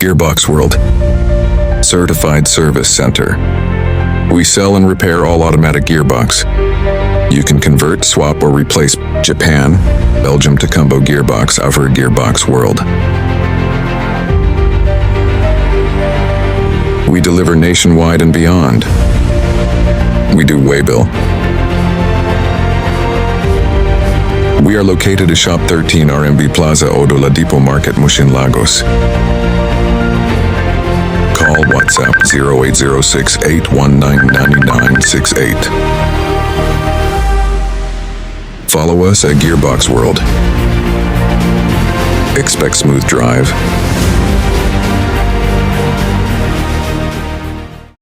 Gearbox World. Certified Service Center. We sell and repair all automatic gearbox. You can convert, swap, or replace Japan, Belgium to combo gearbox over Gearbox World. We deliver nationwide and beyond. We do waybill. We are located at Shop 13 RMB Plaza Odo Ladipo Market, Mushin, Lagos. Call WhatsApp 0806-819-9968. Follow us at Gearbox World. Expect smooth drive,